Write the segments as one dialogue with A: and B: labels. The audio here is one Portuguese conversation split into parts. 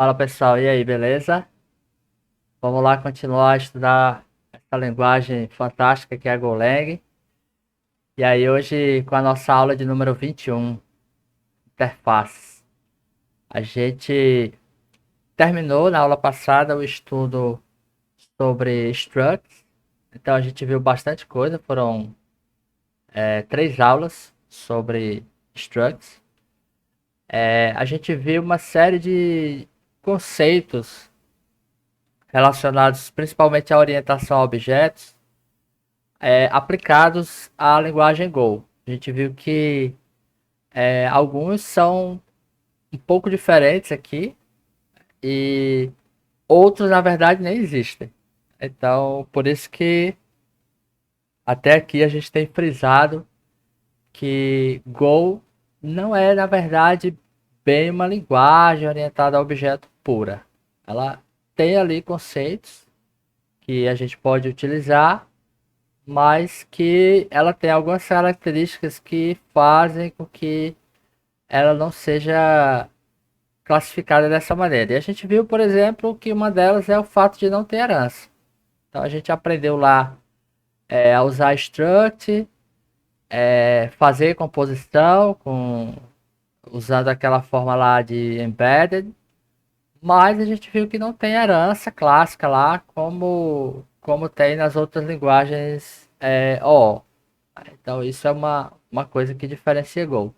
A: Fala pessoal, e aí, beleza? Vamos lá continuar a estudar essa linguagem fantástica que é a Golang. E aí, hoje com a nossa aula de número 21, interfaces. A gente terminou na aula passada o estudo sobre structs. Então, a gente viu bastante coisa, foram 3 aulas sobre structs. A gente viu uma série de conceitos relacionados principalmente à orientação a objetos aplicados à linguagem Go. A gente viu que alguns são um pouco diferentes aqui e outros, na verdade, nem existem. Então, por isso que até aqui a gente tem frisado que Go não é, na verdade, bem uma linguagem orientada a objeto pura. Ela tem ali conceitos que a gente pode utilizar, mas que ela tem algumas características que fazem com que ela não seja classificada dessa maneira. E a gente viu, por exemplo, que uma delas é o fato de não ter herança. Então a gente aprendeu lá a usar struct, fazer composição usando aquela forma lá de embedded, mas a gente viu que não tem herança clássica lá como tem nas outras linguagens OO. Então isso é uma coisa que diferencia Go.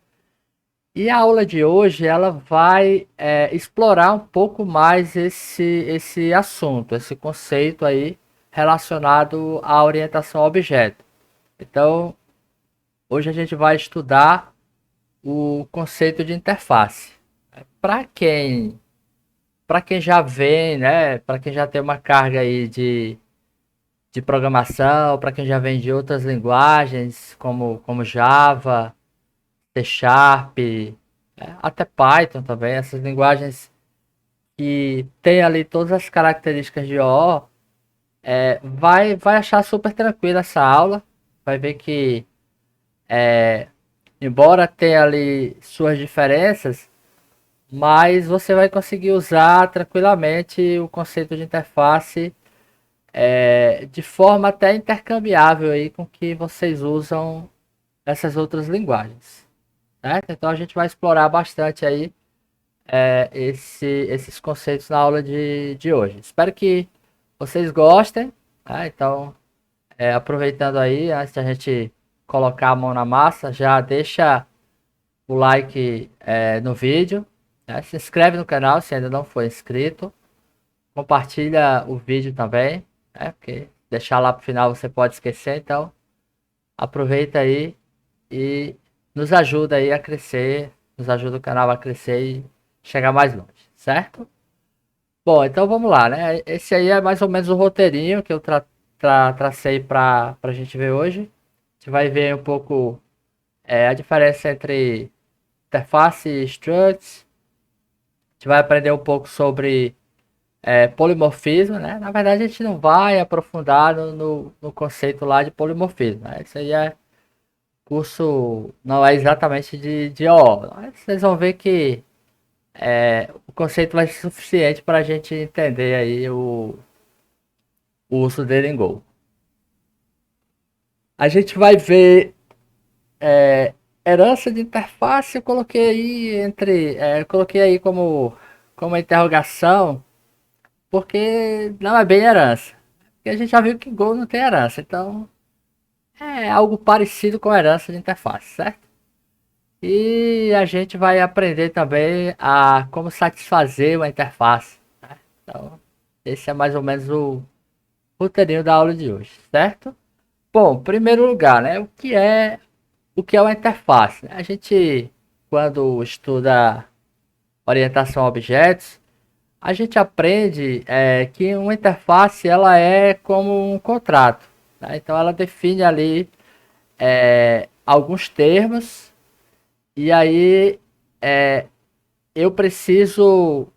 A: E a aula de hoje ela vai explorar um pouco mais esse assunto, esse conceito aí relacionado à orientação a objeto. Então, hoje a gente vai estudar o conceito de interface. Para quem, para quem já vem, né, para quem já tem uma carga aí de programação, para quem já vem de outras linguagens como Java, C Sharp, até Python também, essas linguagens que tem ali todas as características de OO, vai achar super tranquila essa aula, vai ver que, embora tenha ali suas diferenças, mas você vai conseguir usar tranquilamente o conceito de interface de forma até intercambiável aí com que vocês usam essas outras linguagens, certo? Então a gente vai explorar bastante aí esses conceitos na aula de hoje. Espero que vocês gostem, tá? Então, aproveitando aí, antes da gente colocar a mão na massa, já deixa o like no vídeo, né? Se inscreve no canal se ainda não for inscrito, compartilha o vídeo também, né? Porque deixar lá pro final você pode esquecer, então aproveita aí e nos ajuda aí a crescer, nos ajuda o canal a crescer e chegar mais longe, certo? Bom, então vamos lá, né? Esse aí é mais ou menos o roteirinho que eu tracei para a gente ver hoje. A gente vai ver um pouco a diferença entre interface e struts. A gente vai aprender um pouco sobre polimorfismo, né? Na verdade, a gente não vai aprofundar no conceito lá de polimorfismo, né? Isso aí é curso, não é exatamente de OO. Mas vocês vão ver que o conceito vai ser suficiente para a gente entender aí o uso dele em Go. A gente vai ver herança de interface, eu coloquei aí coloquei aí como interrogação, porque não é bem herança. Porque a gente já viu que Go não tem herança, então é algo parecido com herança de interface, certo? E a gente vai aprender também a como satisfazer uma interface, né? Então, esse é mais ou menos o roteirinho da aula de hoje, certo? Bom, em primeiro lugar, né, o que é uma interface? A gente, quando estuda orientação a objetos, a gente aprende que uma interface ela é como um contrato, né? Então ela define ali alguns termos e aí eu preciso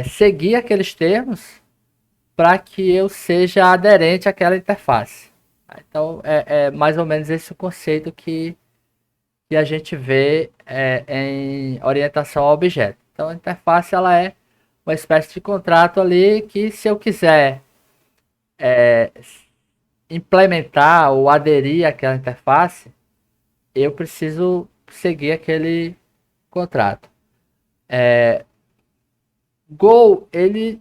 A: seguir aqueles termos para que eu seja aderente àquela interface. Então é mais ou menos esse o conceito que a gente vê em orientação a objeto. Então a interface ela é uma espécie de contrato ali que se eu quiser implementar ou aderir àquela interface, eu preciso seguir aquele contrato. Go, ele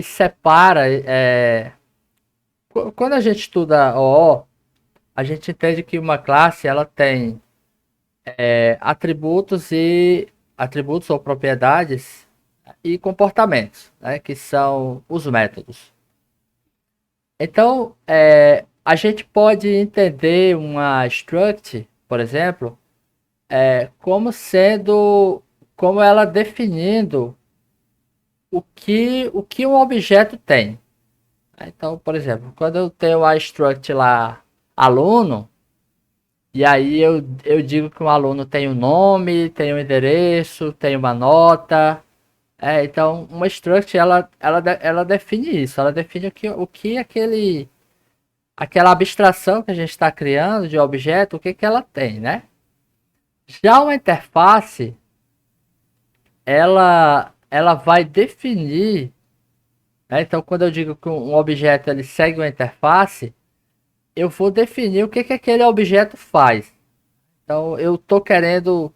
A: separa. Quando a gente estuda OO, a gente entende que uma classe ela tem atributos ou propriedades e comportamentos, né, que são os métodos. Então, a gente pode entender uma struct, por exemplo, como ela definindo o que um objeto tem. Então, por exemplo, quando eu tenho a struct lá, aluno, e aí eu digo que um aluno tem um nome, tem um endereço, tem uma nota. Então, uma struct, ela define isso. Ela define o que aquela abstração que a gente está criando de objeto, o que ela tem, né? Já uma interface, ela vai definir, né? Então, quando eu digo que um objeto ele segue uma interface, eu vou definir o que aquele objeto faz. Então, eu estou querendo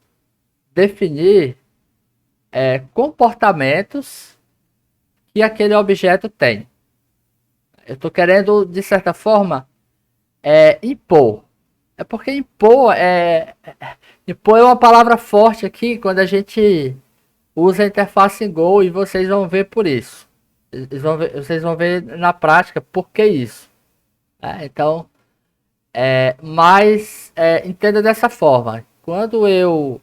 A: definir comportamentos que aquele objeto tem. Eu estou querendo, de certa forma, impor. É porque impor é uma palavra forte aqui quando a gente usa a interface em Go e vocês vão ver por isso. Vocês vão ver na prática por que isso. Então, mas entenda dessa forma. Quando eu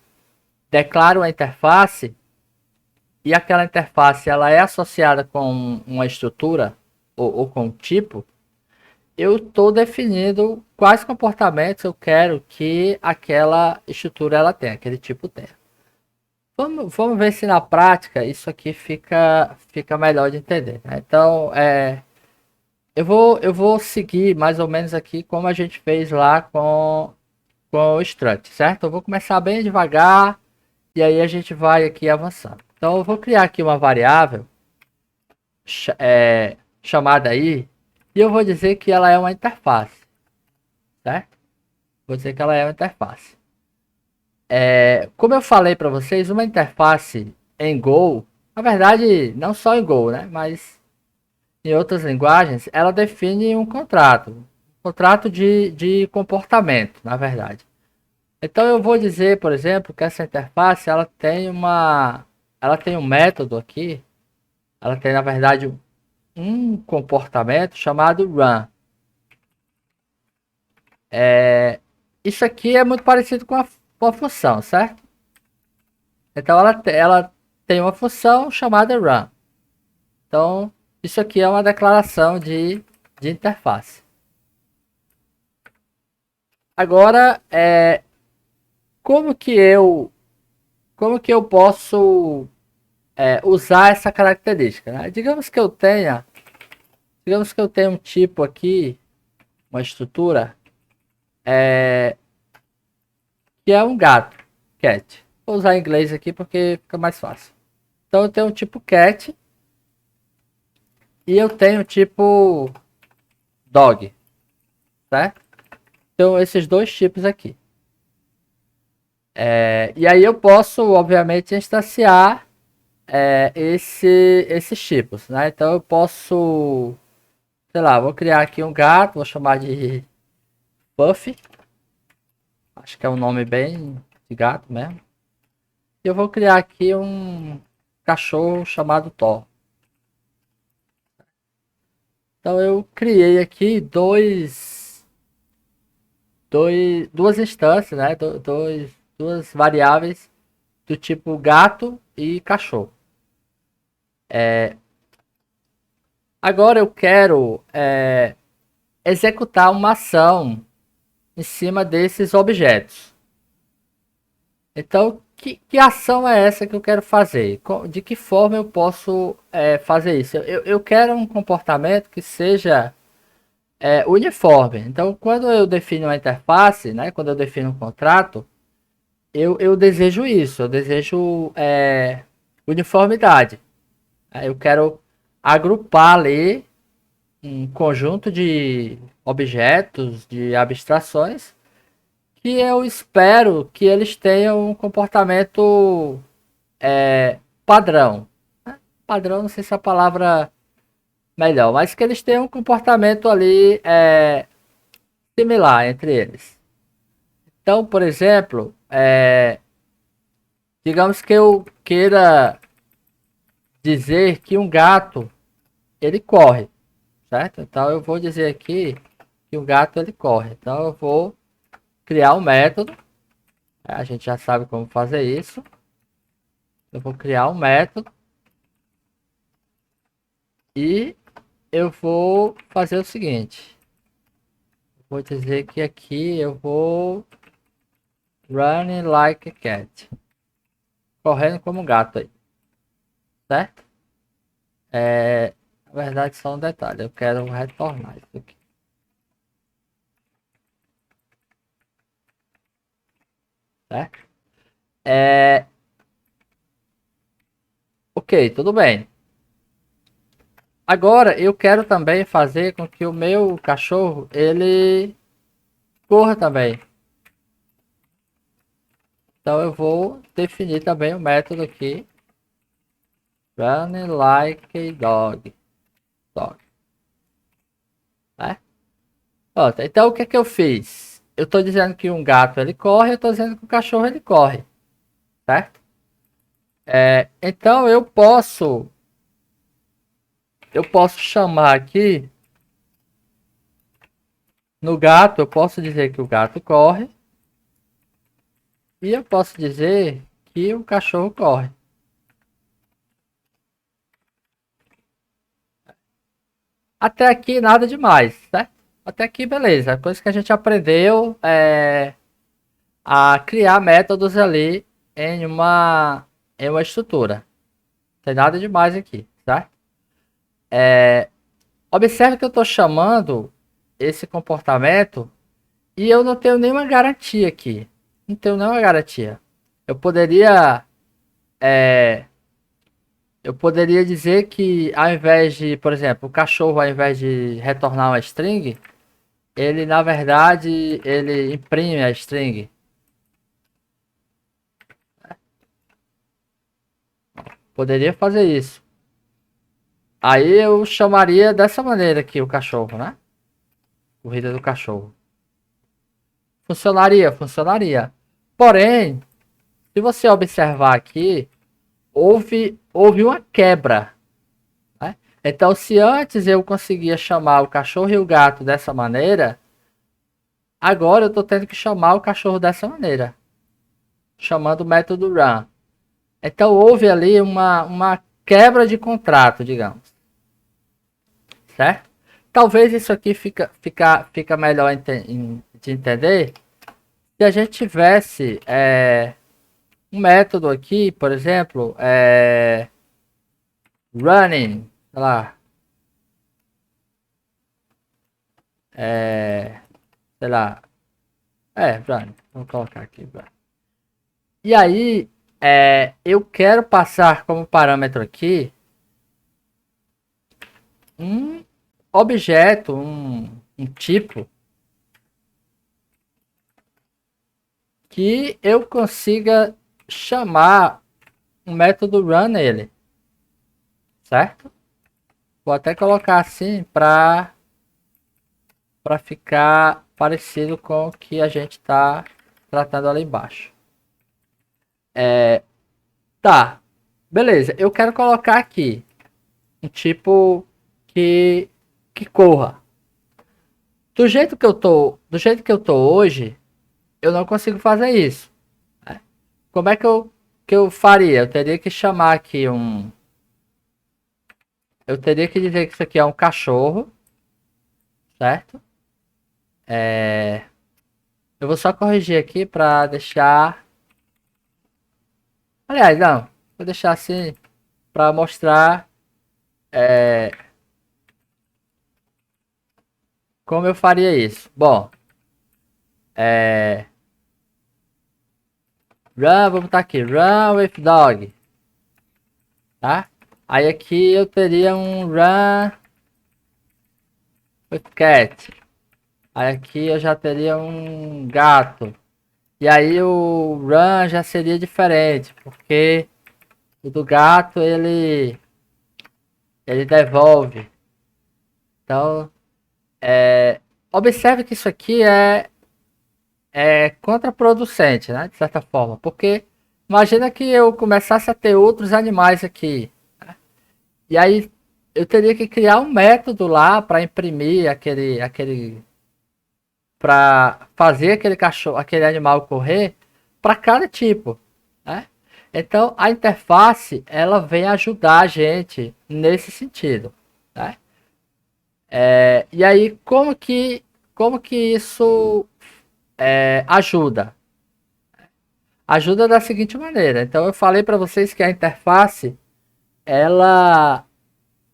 A: declaro a interface e aquela interface ela é associada com uma estrutura ou com um tipo, eu estou definindo quais comportamentos eu quero que aquela estrutura ela tenha, aquele tipo tenha. Vamos ver se na prática isso aqui fica melhor de entender. Né? Então, eu vou seguir mais ou menos aqui como a gente fez lá com o struct, certo? Eu vou começar bem devagar e aí a gente vai aqui avançando. Então, eu vou criar aqui uma variável chamada aí e eu vou dizer que ela é uma interface, certo? Vou dizer que ela é uma interface. Como eu falei para vocês, uma interface em Go, na verdade, não só em Go, né? Mas em outras linguagens, ela define um contrato de comportamento, na verdade. Então eu vou dizer, por exemplo, que essa interface ela tem um método aqui, ela tem na verdade um comportamento chamado run. Isso aqui é muito parecido com a função, certo? Então ela tem uma função chamada run. Então isso aqui é uma declaração de interface. Agora, como que eu posso usar essa característica? Né? Digamos que eu tenha um tipo aqui, uma estrutura, que é um gato, cat. Vou usar em inglês aqui porque fica mais fácil. Então eu tenho um tipo cat e eu tenho tipo dog, certo? Então esses dois tipos aqui. E aí eu posso, obviamente, instanciar esses tipos, né? Então eu posso, sei lá, vou criar aqui um gato, vou chamar de Puff. Acho que é um nome bem de gato mesmo. E eu vou criar aqui um cachorro chamado Thor. Então eu criei aqui duas instâncias, né? Duas variáveis do tipo gato e cachorro. Agora eu quero executar uma ação em cima desses objetos. Então, que ação é essa que eu quero fazer? De que forma eu posso fazer isso? Eu quero um comportamento que seja uniforme. Então, quando eu defino uma interface, né, quando eu defino um contrato, eu desejo isso, eu desejo uniformidade. Eu quero agrupar ali um conjunto de objetos, de abstrações, que eu espero que eles tenham um comportamento padrão. Padrão, não sei se é a palavra melhor, mas que eles tenham um comportamento ali similar entre eles. Então, por exemplo, digamos que eu queira dizer que um gato ele corre, certo? Então eu vou dizer aqui que o gato ele corre. Então eu vou criar um método. A gente já sabe como fazer isso. Eu vou criar um método e eu vou fazer o seguinte. Vou dizer que aqui eu vou running like a cat, correndo como um gato aí, certo? Na verdade só um detalhe, eu quero retornar isso aqui, certo? É, ok, tudo bem. Agora eu quero também fazer com que o meu cachorro ele corra também. Então eu vou definir também o método aqui. Run like a dog. Dog. Né? Pronto, então o que é que eu fiz? Eu estou dizendo que um gato ele corre, eu estou dizendo que o cachorro ele corre. Certo? Então eu posso chamar aqui no gato, eu posso dizer que o gato corre. E eu posso dizer que o cachorro corre. Até aqui nada demais, certo? Até aqui beleza. Coisa que a gente aprendeu a criar métodos ali em uma estrutura. Não tem nada demais aqui, certo? Observe que eu estou chamando esse comportamento e eu não tenho nenhuma garantia aqui. Não tenho nenhuma garantia. Eu poderia eu poderia dizer que ao invés de, por exemplo, o cachorro ao invés de retornar uma string, ele na verdade ele imprime a string. Poderia fazer isso. Aí eu chamaria dessa maneira aqui o cachorro, né? Corrida do cachorro. Funcionaria, funcionaria. Porém, se você observar aqui, houve uma quebra. Né? Então, se antes eu conseguia chamar o cachorro e o gato dessa maneira, agora eu estou tendo que chamar o cachorro dessa maneira, chamando o método run. Então, houve ali uma quebra de contrato, digamos. Certo? Talvez isso aqui fica melhor de entender se a gente tivesse um método aqui, por exemplo, running, sei lá, sei lá, running, vou colocar aqui, running. E aí, eu quero passar como parâmetro aqui um objeto, um tipo que eu consiga chamar um método run nele, certo? Vou até colocar assim para ficar parecido com o que a gente está tratando ali embaixo. Tá, beleza. Eu quero colocar aqui um tipo que corra. Do jeito que eu tô hoje, eu não consigo fazer isso. Né? Como é que eu faria? Eu teria que chamar aqui eu teria que dizer que isso aqui é um cachorro, certo? Eu vou só corrigir aqui para deixar. Aliás, não. Vou deixar assim para mostrar como eu faria isso. Bom, Run, vou botar aqui, run with dog, tá? Aí aqui eu teria um run with cat. Aí aqui eu já teria um gato. E aí o run já seria diferente, porque o do gato ele devolve. Então, observe que isso aqui é contraproducente, né? De certa forma, porque imagina que eu começasse a ter outros animais aqui, né? E aí eu teria que criar um método lá para imprimir aquele para fazer aquele cachorro, aquele animal correr para cada tipo, né? Então a interface ela vem ajudar a gente nesse sentido, né? E aí como que isso ajuda? Ajuda da seguinte maneira. Então eu falei para vocês que a interface ela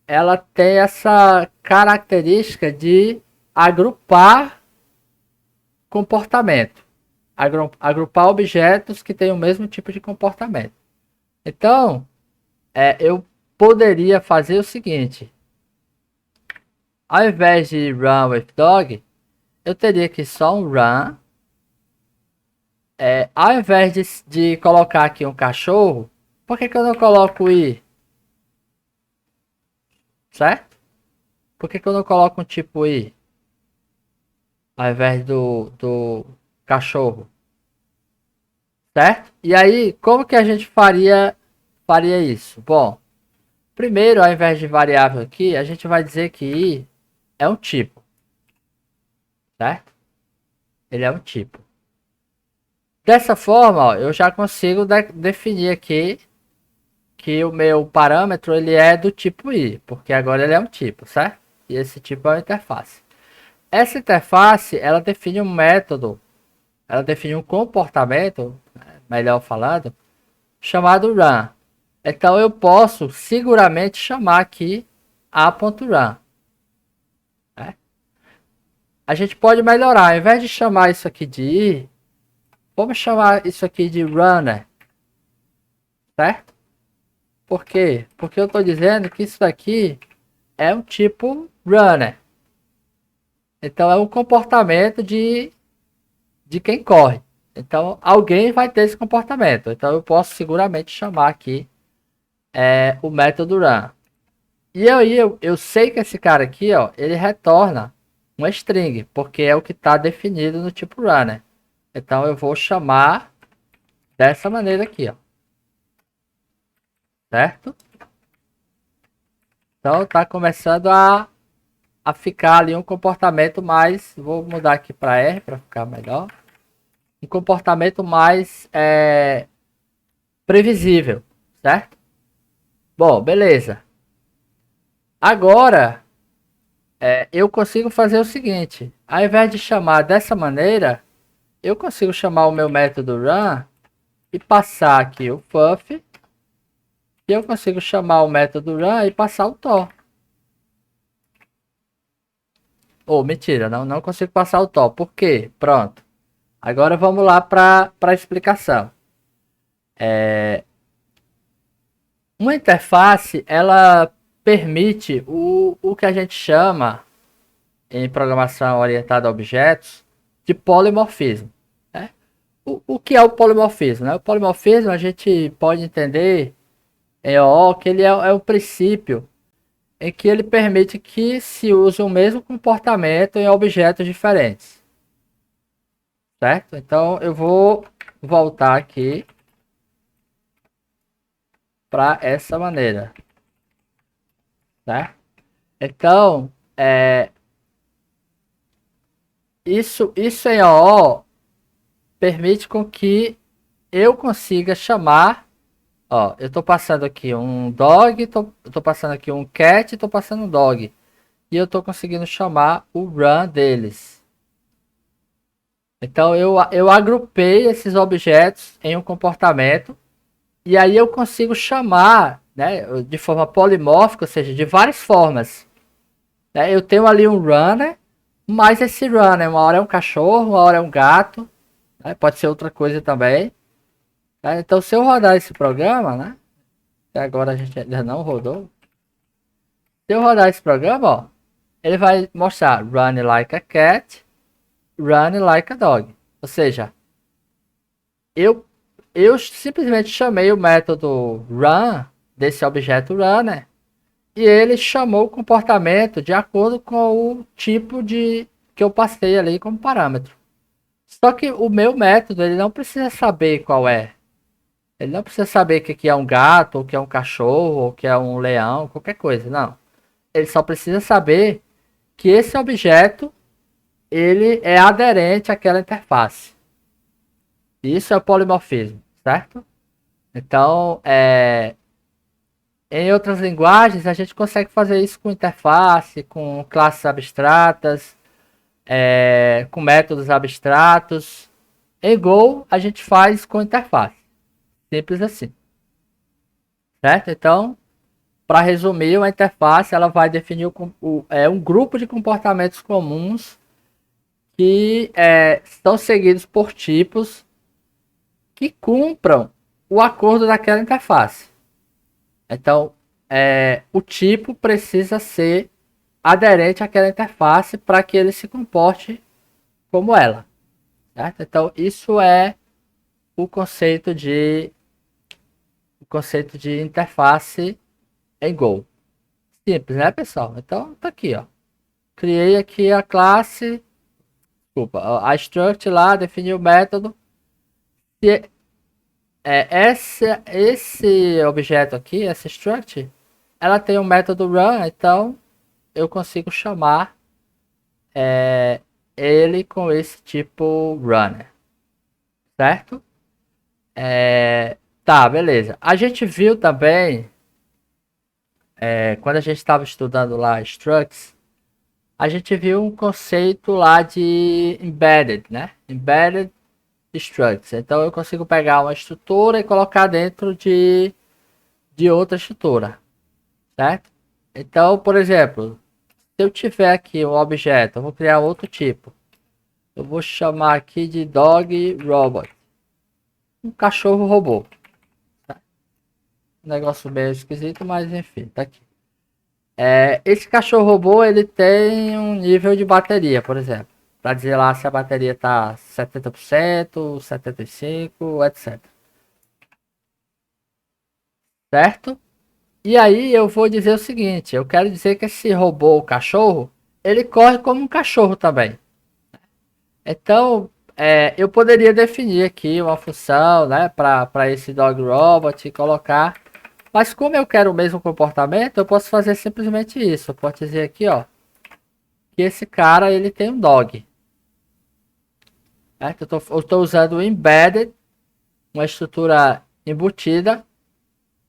A: ela tem essa característica de agrupar comportamento, agrupar objetos que têm o mesmo tipo de comportamento. Então, eu poderia fazer o seguinte: ao invés de run with dog, eu teria aqui só um run. Ao invés de colocar aqui um cachorro, por que eu não coloco i? Certo? Por que eu não coloco um tipo i? Ao invés do cachorro? Certo? E aí, como que a gente faria isso? Bom, primeiro, ao invés de variável aqui, a gente vai dizer que i é um tipo, certo? Ele é um tipo. Dessa forma, ó, eu já consigo definir aqui que o meu parâmetro ele é do tipo i, porque agora ele é um tipo, certo? E esse tipo é uma interface. Essa interface, ela define um método, ela define um comportamento, melhor falando, chamado run. Então eu posso seguramente chamar aqui a.run. Né? A gente pode melhorar, ao invés de chamar isso aqui de i, vamos chamar isso aqui de runner, certo? Por quê? Porque eu estou dizendo que isso daqui é um tipo runner. Então é um comportamento de quem corre. Então alguém vai ter esse comportamento. Então eu posso seguramente chamar aqui o método run. E aí eu sei que esse cara aqui, ó, ele retorna uma string, porque é o que está definido no tipo runner. Então eu vou chamar dessa maneira aqui, ó. Certo? Então tá começando a ficar ali um comportamento mais, vou mudar aqui para R para ficar melhor. Um comportamento mais previsível, certo? Bom, beleza. Agora eu consigo fazer o seguinte: ao invés de chamar dessa maneira, eu consigo chamar o meu método run e passar aqui o puff. E eu consigo chamar o método run e passar o to. Ou mentira, não consigo passar o to. Por quê? Pronto. Agora vamos lá para a explicação. Uma interface ela permite o que a gente chama em programação orientada a objetos de polimorfismo. Né? O que é o polimorfismo? Né? O polimorfismo a gente pode entender em OO que ele é um princípio em que ele permite que se use o mesmo comportamento em objetos diferentes. Certo? Então eu vou voltar aqui para essa maneira. Certo? Então, isso em OO permite com que eu consiga chamar, ó, eu estou passando aqui um dog, tô passando aqui um cat, estou passando um dog. E eu estou conseguindo chamar o run deles. Então eu agrupei esses objetos em um comportamento e aí eu consigo chamar, né, de forma polimórfica, ou seja, de várias formas. Né? Eu tenho ali um runner, mas esse runner uma hora é um cachorro, uma hora é um gato, né? Pode ser outra coisa também. Tá? Então, se eu rodar esse programa, né? Até agora a gente ainda não rodou. Se eu rodar esse programa, ó, ele vai mostrar run like a cat, run like a dog. Ou seja, eu, eu simplesmente chamei o método run desse objeto run, né? E ele chamou o comportamento de acordo com o tipo de que eu passei ali como parâmetro. Só que o meu método, ele não precisa saber qual é. Ele não precisa saber que é um gato, ou que é um cachorro, ou que é um leão, qualquer coisa, não. Ele só precisa saber que esse objeto, ele é aderente àquela interface. Isso é o polimorfismo, certo? Então, em outras linguagens, a gente consegue fazer isso com interface, com classes abstratas, com métodos abstratos. Em Go, a gente faz com interface. Simples assim. Certo? Então, para resumir, a interface ela vai definir um grupo de comportamentos comuns que são seguidos por tipos que cumpram o acordo daquela interface. Então, o tipo precisa ser aderente àquela interface para que ele se comporte como ela. Certo? Então, isso é o conceito de interface em Go. Simples, né, pessoal? Então, tá aqui, ó. Criei aqui a classe, desculpa, a struct lá, defini o método. Se, esse objeto aqui, essa struct, ela tem um método run, então eu consigo chamar ele com esse tipo runner, certo? Tá, beleza. A gente viu também, quando a gente estava estudando lá structs, a gente viu um conceito lá de embedded, né? Embedded structs. Então eu consigo pegar uma estrutura e colocar dentro de outra estrutura, certo? Então, por exemplo, se eu tiver aqui um objeto, eu vou criar outro tipo. Eu vou chamar aqui de dog robot, um cachorro robô. Tá? Um negócio meio esquisito, mas enfim, tá aqui. Esse cachorro robô ele tem um nível de bateria, por exemplo, para dizer lá se a bateria tá 70%, 75%, etc. Certo? E aí eu vou dizer o seguinte, eu quero dizer que esse robô, o cachorro, ele corre como um cachorro também. Então, eu poderia definir aqui uma função, né, para esse dog robot e colocar. Mas como eu quero o mesmo comportamento, eu posso fazer simplesmente isso. Eu posso dizer aqui, ó, que esse cara ele tem um dog. Certo? Eu estou usando o embedded, uma estrutura embutida,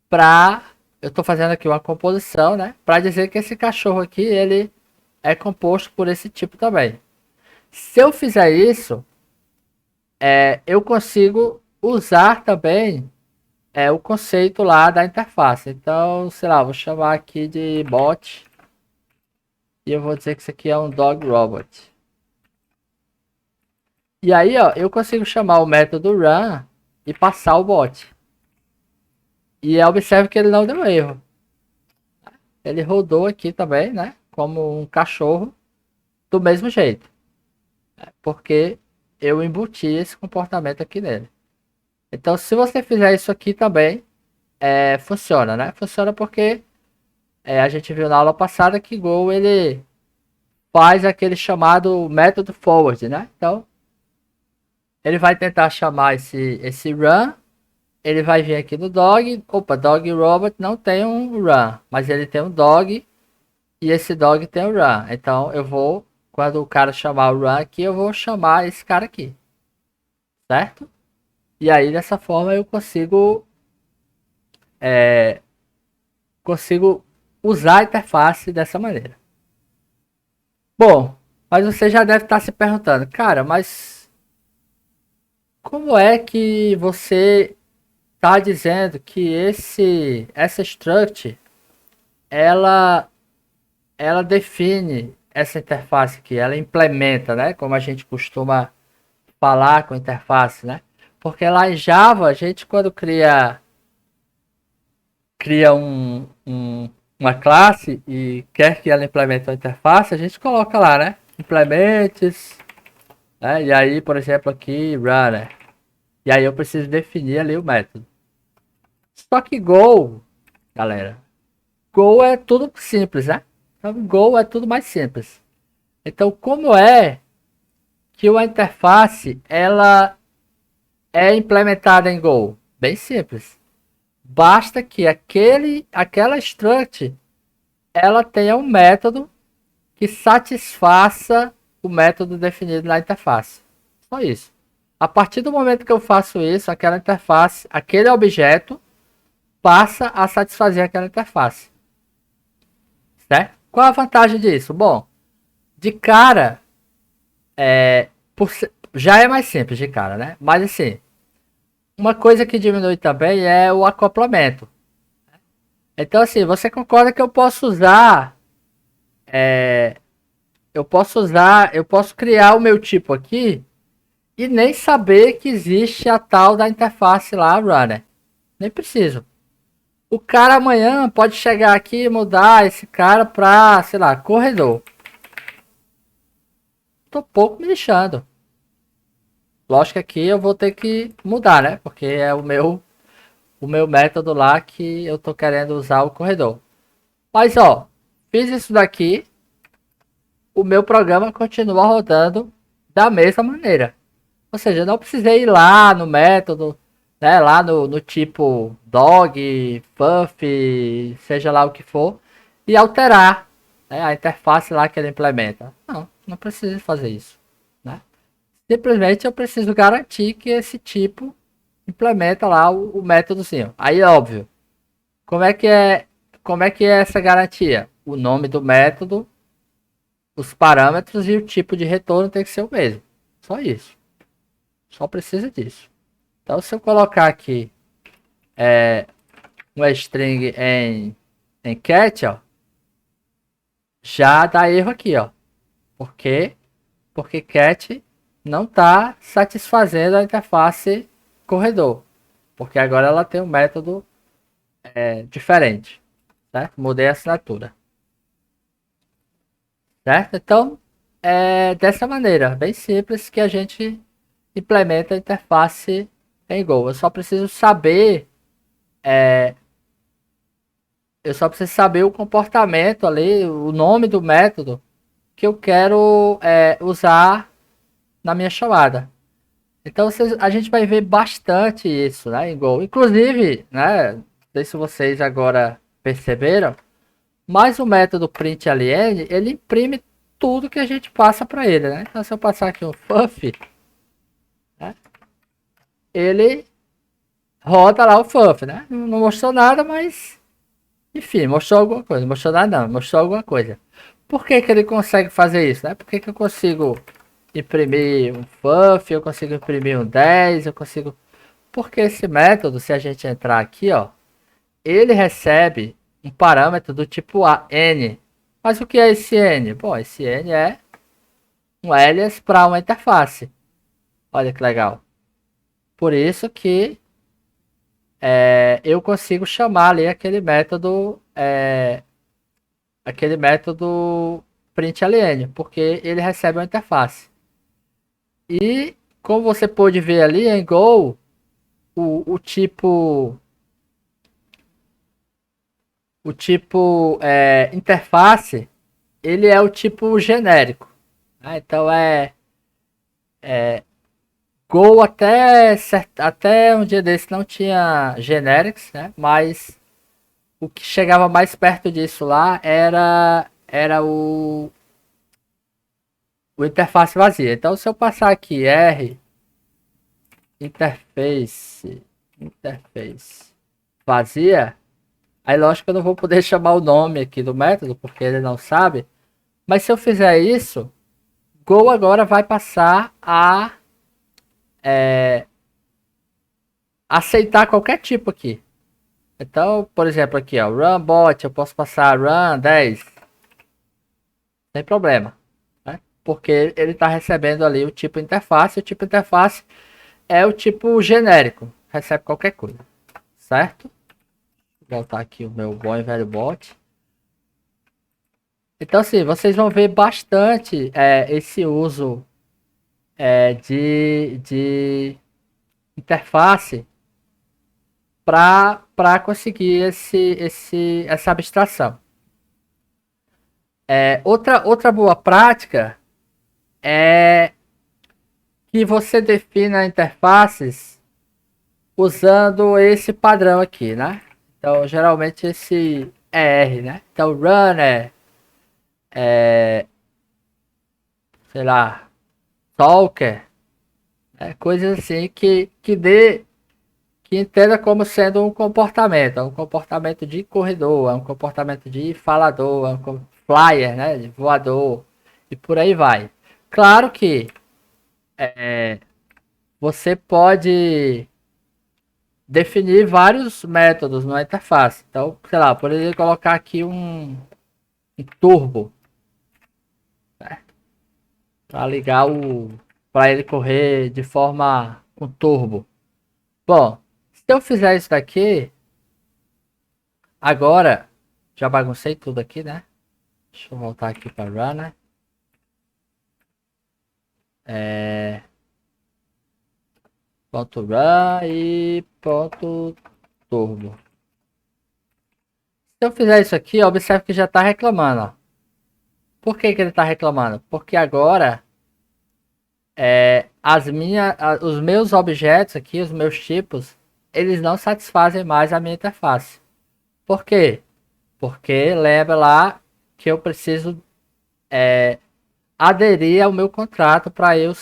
A: para eu estou fazendo aqui uma composição, né, para dizer que esse cachorro aqui ele é composto por esse tipo também. Se eu fizer isso, eu consigo usar também o conceito lá da interface. Então, sei lá, vou chamar aqui de bot e eu vou dizer que isso aqui é um dog robot. E aí, ó, eu consigo chamar o método run e passar o bot. E observe que ele não deu erro. Ele rodou aqui também, né? Como um cachorro do mesmo jeito. Porque eu embuti esse comportamento aqui nele. Então, se você fizer isso aqui também, funciona, né? Funciona porque a gente viu na aula passada que Go ele faz aquele chamado método forward, né? Então, ele vai tentar chamar esse run, ele vai vir aqui no dog, opa, dog robot não tem um run, mas ele tem um dog e esse dog tem um run. Então, eu vou, quando o cara chamar o run aqui, eu vou chamar esse cara aqui, certo? E aí, dessa forma, eu consigo usar a interface dessa maneira. Bom, mas você já deve estar se perguntando, cara, mas como é que você está dizendo que essa struct ela ela define essa interface aqui, ela implementa, né? Como a gente costuma falar com interface, né? Porque lá em Java, a gente quando cria uma classe e quer que ela implemente uma interface, a gente coloca lá, né? Implementes, né? E aí, por exemplo, aqui, runner. E aí eu preciso definir ali o método. Só que Go, galera, Go é tudo simples, né? Então, Go é tudo mais simples. Então, como é que uma interface ela é implementada em Go? Bem simples. Basta que aquela struct ela tenha um método que satisfaça o método definido na interface. Só isso. A partir do momento que eu faço isso, aquela interface, aquele objeto passa a satisfazer aquela interface. Certo? Qual a vantagem disso? Bom, de cara, já é mais simples de cara, né? Mas assim, uma coisa que diminui também é o acoplamento. Então assim, você concorda que eu posso criar o meu tipo aqui e nem saber que existe a tal da interface lá, runner. Nem preciso. O cara amanhã pode chegar aqui e mudar esse cara pra, sei lá, corredor. Tô pouco me lixando. Lógico que aqui eu vou ter que mudar, né? Porque é o meu método lá que eu tô querendo usar o corredor. Mas ó, fiz isso daqui, o meu programa continua rodando da mesma maneira. Ou seja, eu não precisei ir lá no método, né? Lá no tipo dog, puff, seja lá o que for, e alterar, né, a interface lá que ele implementa. Não, não preciso fazer isso, né? Simplesmente eu preciso garantir que esse tipo implementa lá o métodozinho. Aí, óbvio, como é que é, como é que é essa garantia? O nome do método, os parâmetros e o tipo de retorno tem que ser o mesmo. Só isso. Só precisa disso. Então, se eu colocar aqui uma string em cat, ó, já dá erro aqui, ó. Por quê? Porque cat não está satisfazendo a interface corredor. Porque agora ela tem um método diferente. Certo? Mudei a assinatura. Certo? Então, é dessa maneira, bem simples, que a gente implementa a interface em Go. Eu só preciso saber o comportamento ali, o nome do método que eu quero usar na minha chamada. Então a gente vai ver bastante isso, né, em Go. Inclusive, né, não sei se vocês agora perceberam, mas o método println, ele imprime tudo que a gente passa para ele, né? Então se eu passar aqui um fuff, né, ele roda lá o fuff, né? Não mostrou nada, mas enfim, mostrou alguma coisa. Mostrou nada não, mostrou alguma coisa. Por que que ele consegue fazer isso, né? Por que que eu consigo imprimir um fuff, eu consigo imprimir um 10, eu consigo... Porque esse método, se a gente entrar aqui, ó, ele recebe um parâmetro do tipo N. Mas o que é esse N? Bom, esse N é um alias para uma interface. Olha que legal. Por isso que eu consigo chamar ali aquele método println, porque ele recebe uma interface. E como você pode ver ali em Go, o tipo interface, ele é o tipo genérico, né? Então Go até um dia desse não tinha generics, né? Mas o que chegava mais perto disso lá era o interface vazia. Então se eu passar aqui R interface vazia, aí lógico que eu não vou poder chamar o nome aqui do método, porque ele não sabe. Mas se eu fizer isso, Go agora vai passar a aceitar qualquer tipo aqui. Então, por exemplo, aqui, ó, run bot, eu posso passar run 10, sem problema, né? Porque ele está recebendo ali o tipo interface. O tipo interface é o tipo genérico, recebe qualquer coisa, certo? Vou voltar aqui o meu bom e velho bot. Então assim, vocês vão ver bastante esse uso de interface para conseguir essa abstração. Outra boa prática é que você defina interfaces usando esse padrão aqui, né? Então, geralmente esse é R, né? Então, runner, sei lá, talker, coisas assim que entenda como sendo um comportamento de corredor, é um comportamento de falador, é um flyer, né? De voador, e por aí vai. Claro que você pode definir vários métodos na interface. Então, sei lá, poderia colocar aqui um turbo para ligar para ele correr de forma com turbo. Bom, se eu fizer isso daqui, agora já baguncei tudo aqui, né? Deixa eu voltar aqui para runner. Ponto run e ponto turbo. Se eu fizer isso aqui, observe que já está reclamando. Ó. Por que ele está reclamando? Porque agora os meus objetos aqui, os meus tipos, eles não satisfazem mais a minha interface. Por quê? Porque lembra lá que eu preciso aderir ao meu contrato para eu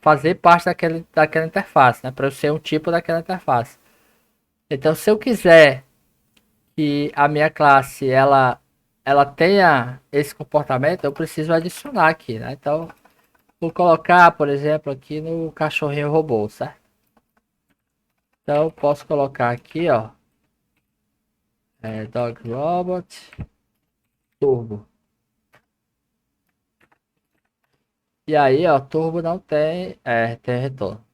A: fazer parte daquela interface, né? Para eu ser um tipo daquela interface. Então, se eu quiser que a minha classe ela tenha esse comportamento, eu preciso adicionar aqui, né? Então, vou colocar, por exemplo, aqui no cachorrinho robô, certo? Então, eu posso colocar aqui, ó, Dog Robot Turbo. E aí, ó, Turbo não tem retorno.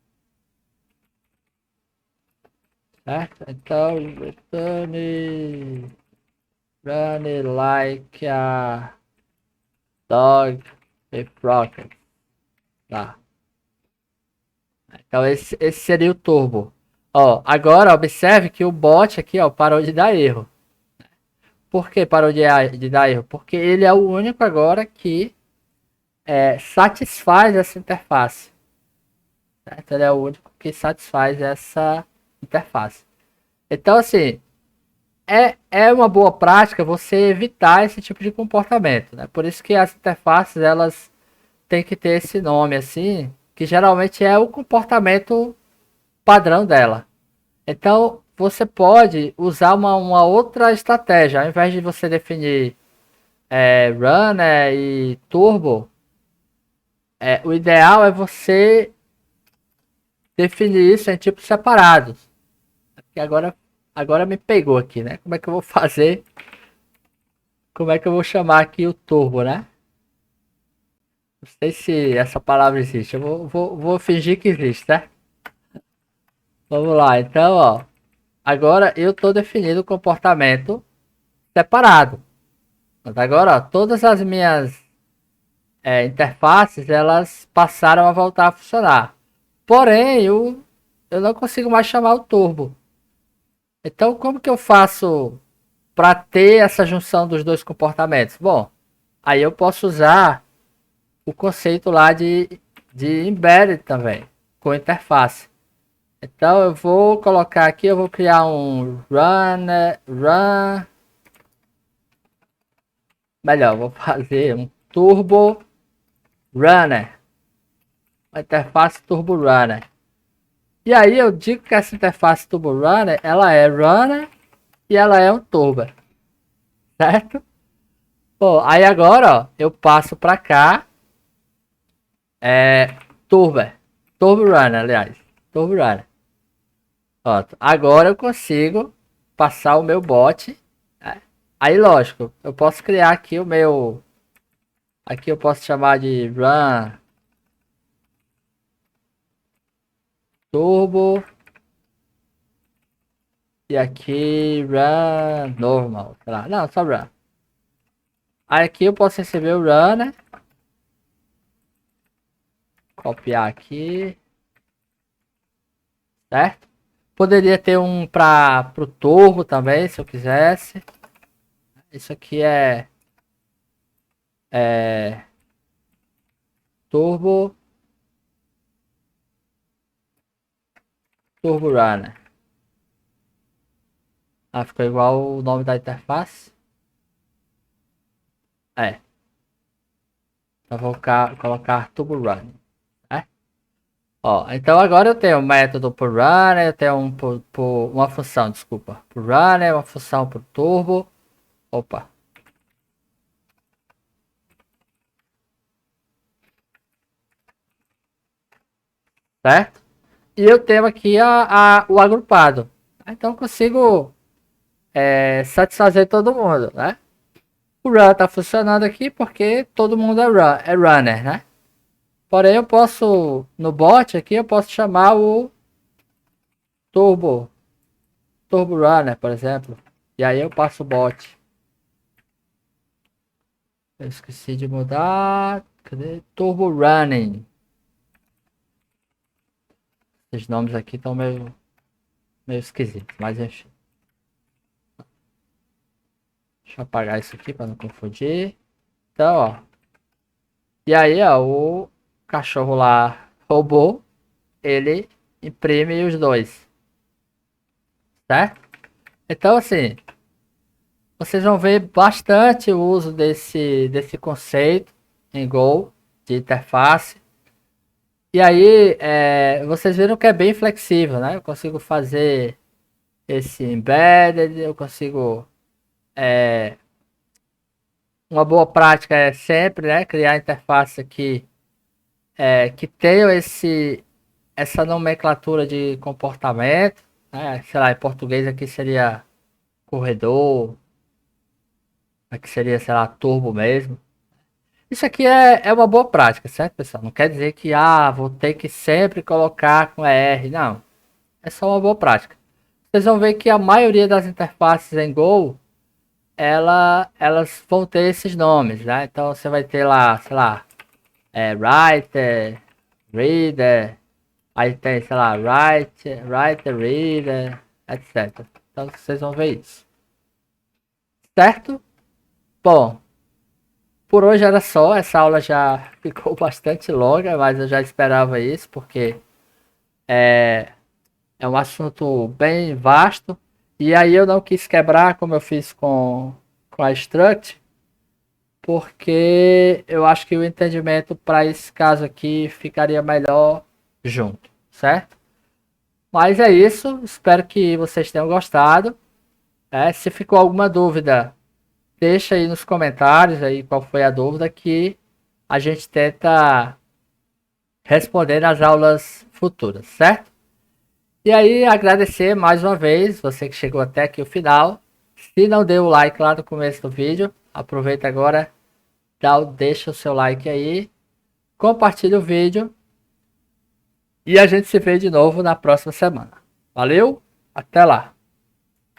A: Certo? Então, run like a dog with rocket. Tá. Então, esse seria o turbo. Ó, agora observe que o bot aqui, ó, parou de dar erro. Por que parou de dar erro? Porque ele é o único agora que satisfaz essa interface. Certo? Ele é o único que satisfaz essa interface. Então, assim, é uma boa prática você evitar esse tipo de comportamento, né? Por isso que as interfaces, elas têm que ter esse nome, assim, que geralmente é o comportamento padrão dela. Então, você pode usar uma outra estratégia. Ao invés de você definir runner e turbo, o ideal é você definir isso em tipos separados. E agora me pegou aqui, né? Como é que eu vou fazer? Como é que eu vou chamar aqui o turbo, né? Não sei se essa palavra existe. Eu vou fingir que existe, tá? Vamos lá, então, ó. Agora eu estou definindo o comportamento separado. Mas agora, ó, todas as minhas interfaces, elas passaram a voltar a funcionar. Porém, eu não consigo mais chamar o turbo. Então, como que eu faço para ter essa junção dos dois comportamentos? Bom, aí eu posso usar o conceito lá de embedded também, com interface. Então eu vou colocar aqui, eu vou criar um melhor, vou fazer um turbo runner, uma interface turbo runner. E aí eu digo que essa interface turbo runner, ela é runner e ela é um turbo, certo? Bom, aí agora, ó, eu passo para cá, turbo, turbo runner, aliás, turbo runner. Pronto. Agora eu consigo passar o meu bot. Né? Aí, lógico, eu posso criar aqui o meu. Aqui eu posso chamar de run turbo. E aqui run normal. Sei lá. Não, só run. Aí aqui eu posso receber o run, né? Copiar aqui. Certo? Poderia ter um para o turbo também, se eu quisesse. Isso aqui é turbo runner. Ah, ficou igual o nome da interface. É. Então vou colocar turbo runner. Né? Ó, então agora eu tenho um método por runner, eu tenho uma função, desculpa, por runner, uma função por turbo. Opa. Certo? E eu tenho aqui o agrupado. Então eu consigo satisfazer todo mundo, né? O run tá funcionando aqui porque todo mundo é runner, né? Porém eu posso, no bot aqui, eu posso chamar o turbo runner, por exemplo. E aí eu passo o bot. Eu esqueci de mudar. Cadê? Turbo running. Esses nomes aqui estão meio esquisitos, mas enfim. Deixa eu apagar isso aqui para não confundir. Então, ó. E aí, ó, o cachorro lá, robô, ele imprime os dois. Certo? Então, assim, vocês vão ver bastante o uso desse conceito em Go, de interface. E aí, vocês viram que é bem flexível, né? Eu consigo fazer esse embedded, eu consigo... uma boa prática é sempre, né, criar interface aqui que tenham essa nomenclatura de comportamento, né? Sei lá, em português aqui seria corredor, aqui seria, sei lá, turbo mesmo. Isso aqui é uma boa prática, certo, pessoal? Não quer dizer que, vou ter que sempre colocar com R, não. É só uma boa prática. Vocês vão ver que a maioria das interfaces em Go, elas vão ter esses nomes, né? Então você vai ter lá, sei lá, writer, reader, aí tem, sei lá, writer, reader, etc. Então vocês vão ver isso. Certo? Bom, por hoje era só. Essa aula já ficou bastante longa, mas eu já esperava isso, porque é um assunto bem vasto. E aí eu não quis quebrar como eu fiz com a Struct, porque eu acho que o entendimento para esse caso aqui ficaria melhor junto, certo? Mas é isso, espero que vocês tenham gostado. Se ficou alguma dúvida, deixa aí nos comentários aí qual foi a dúvida que a gente tenta responder nas aulas futuras, certo? E aí agradecer mais uma vez você que chegou até aqui o final. Se não deu o like lá no começo do vídeo, aproveita agora, deixa o seu like aí, compartilha o vídeo e a gente se vê de novo na próxima semana. Valeu, até lá!